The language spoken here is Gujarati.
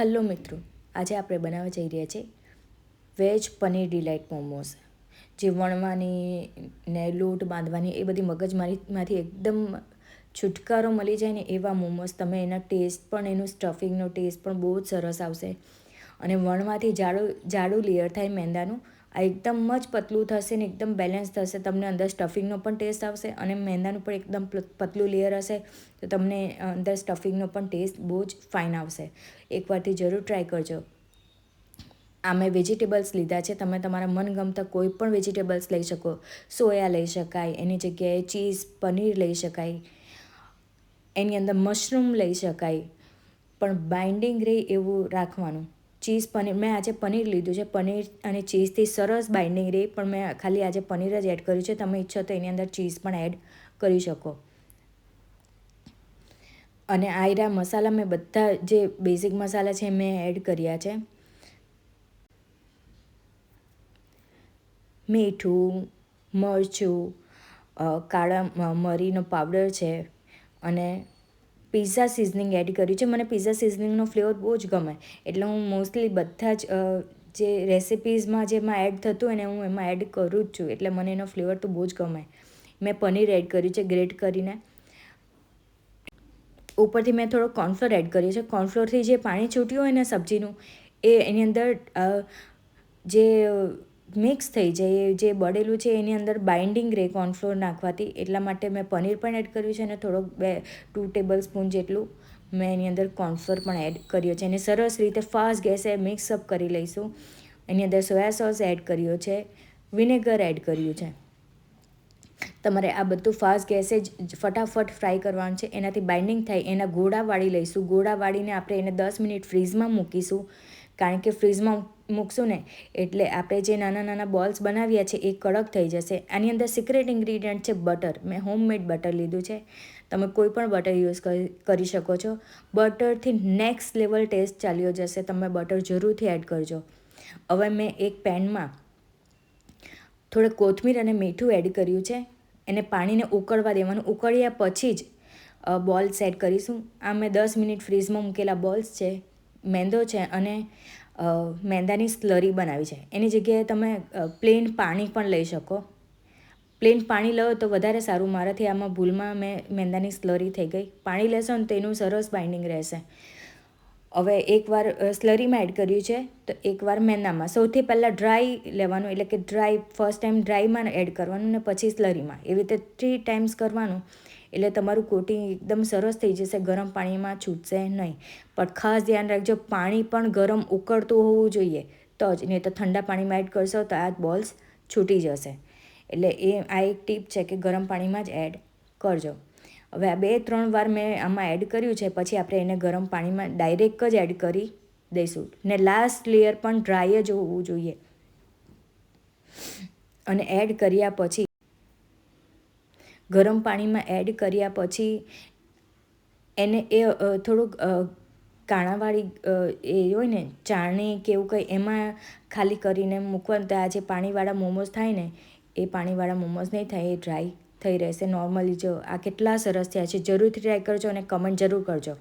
હલો મિત્રો, આજે આપણે બનાવવા જઈ રહ્યા છીએ વેજ પનીર ડિલાઇટ મોમોસ. જે વણવાની ને લોટ બાંધવાની એ બધી મગજમારીમાંથી એકદમ છુટકારો મળી જાય ને એવા મોમોસ. તમે એના ટેસ્ટ પણ, એનું સ્ટફિંગનો ટેસ્ટ પણ બહુ જ સરસ આવશે. અને વણવાથી જાડું લેયર થાય મેંદાનું, આ એકદમ જ પતલું થશે ને એકદમ બેલેન્સ થશે. તમને અંદર સ્ટફિંગનો પણ ટેસ્ટ આવશે અને મેંદાનું પણ એકદમ પતલું લેયર હશે તો તમને અંદર સ્ટફિંગનો પણ ટેસ્ટ બહુ જ ફાઇન આવશે. એકવારથી જરૂર ટ્રાય કરજો. આ મેં વેજીટેબલ્સ લીધા છે. તમે તમારા મનગમતા કોઈ પણ વેજીટેબલ્સ લઈ શકો. સોયા લઈ શકાય, એની જગ્યાએ ચીઝ પનીર લઈ શકાય, એની અંદર મશરૂમ લઈ શકાય, પણ બાઇન્ડિંગ રહે એવું રાખવાનું. ચીઝ પનીર મેં આજે પનીર લીધું છે. પનીર અને ચીઝથી સરસ બાઇન્ડિંગ રહે, પણ મેં ખાલી આજે પનીર જ એડ કર્યું છે. તમે ઈચ્છો તો એની અંદર ચીઝ પણ એડ કરી શકો. અને આયરા મસાલા મેં બધા જે બેઝિક મસાલા છે મેં એડ કર્યા છે. મીઠું, મરચું, કાળા મરીનો પાવડર છે અને પિઝા સિઝનિંગ એડ કર્યું છે. મને પિઝા સિઝનિંગનો ફ્લેવર બહુ જ ગમે, એટલે હું મોસ્ટલી બધા જ જે રેસિપીઝમાં જેમાં એડ થતું હોય ને હું એમાં એડ કરું જ છું. એટલે મને એનો ફ્લેવર તો બહુ જ ગમે. મેં પનીર એડ કર્યું છે ગ્રેટ કરીને. ઉપરથી મેં થોડો કોર્નફ્લોર એડ કર્યો છે. કોર્નફ્લોરથી જે પાણી છૂટ્યું હોય ને સબ્જીનું, એ એની અંદર જે મિક્સ થઈ જાય, જે બળેલું છે એની અંદર બાઇન્ડિંગ રહે કોર્નફ્લોર નાખવાથી. એટલા માટે મેં પનીર પણ એડ કર્યું છે અને થોડોક 2 ટેબલ સ્પૂન જેટલું મેં એની અંદર કોર્નફ્લોર પણ એડ કર્યો છે. એને સરસ રીતે ફાસ્ટ ગેસે મિક્સઅપ કરી લઈશું. એની અંદર સોયા સોસ એડ કર્યો છે, વિનેગર એડ કર્યું છે. તમારે આ બધું ફાસ્ટ ગેસે જ ફટાફટ ફ્રાય કરવાનું છે. એનાથી બાઇન્ડિંગ થાય એના ગોળા વાળી લઈશું. ગોળા વાળીને આપણે એને 10 મિનિટ ફ્રીઝમાં મૂકીશું. કારણ કે ફ્રીઝમાં મૂકશું ને એટલે આપણે જે નાના નાના બોલ્સ બનાવ્યા છે એ કડક થઈ જશે. આની અંદર સિક્રેટ ઇન્ગ્રીડિયન્ટ છે બટર. મેં હોમમેડ બટર લીધું છે. તમે કોઈ પણ બટર યુઝ કરી શકો છો. બટરથી નેક્સ્ટ લેવલ ટેસ્ટ ચાલ્યો જશે. તમે બટર જરૂરથી એડ કરજો. હવે મેં એક પેનમાં થોડું કોથમીર અને મીઠું એડ કર્યું છે. એને પાણીને ઉકળવા દેવાનું. ઉકળ્યા પછી જ બોલ્સ એડ કરીશું. આ મેં 10 મિનિટ ફ્રીઝમાં મૂકેલા બોલ્સ છે, મેંદો છે અને મેંદાની સ્લરી બનાવી છે. એની જગ્યાએ તમે પ્લેન પાણી પણ લઈ શકો. પ્લેન પાણી લો તો વધારે સારું. મારાથી આમાં ભૂલમાં મેં મેંદાની સ્લરી થઈ ગઈ. પાણી લેશો ને તો એનું સરસ બાઇન્ડિંગ રહેશે. હવે એકવાર સ્લરીમાં એડ કર્યું છે તો એકવાર મેંદામાં. સૌથી પહેલાં ડ્રાય લેવાનું, એટલે કે ડ્રાય ફર્સ્ટ ટાઈમ ડ્રાયમાં એડ કરવાનું ને પછી સ્લરીમાં. એવી રીતે 3 ટાઈમ્સ કરવાનું. એટલે તમારું કોટિંગ એકદમ સરસ થઈ જશે. ગરમ પાણીમાં છૂટશે નહીં. પણ ખાસ ધ્યાન રાખજો, પાણી પણ ગરમ ઉકળતું હોવું જોઈએ તો જ, નહીં તો ઠંડા પાણીમાં એડ કરશો તો આ બોલ્સ છૂટી જશે. એટલે આ એક ટીપ છે કે ગરમ પાણીમાં જ એડ કરજો. હવે આ 2-3 વાર મેં આમાં એડ કર્યું છે. પછી આપણે એને ગરમ પાણીમાં ડાયરેક્ટ જ એડ કરી દઈશું. ને લાસ્ટ લેયર પણ ડ્રાય જ હોવું જોઈએ. અને એડ કર્યા પછી ગરમ પાણીમાં એડ કર્યા પછી એને થોડુંક કાણાવાળી એ હોય ને ચાળણી કે એવું કંઈ, એમાં ખાલી કરીને મૂકવાનું. તો આ જે પાણીવાળા મોમોઝ થાય ને એ પાણીવાળા મોમોઝ નહીં થાય, એ ડ્રાય થઈ રહેશે. નોર્મલી જો આ કેટલા સરસ થયા છે. જરૂરથી ટ્રાય કરજો અને કમેન્ટ જરૂર કરજો.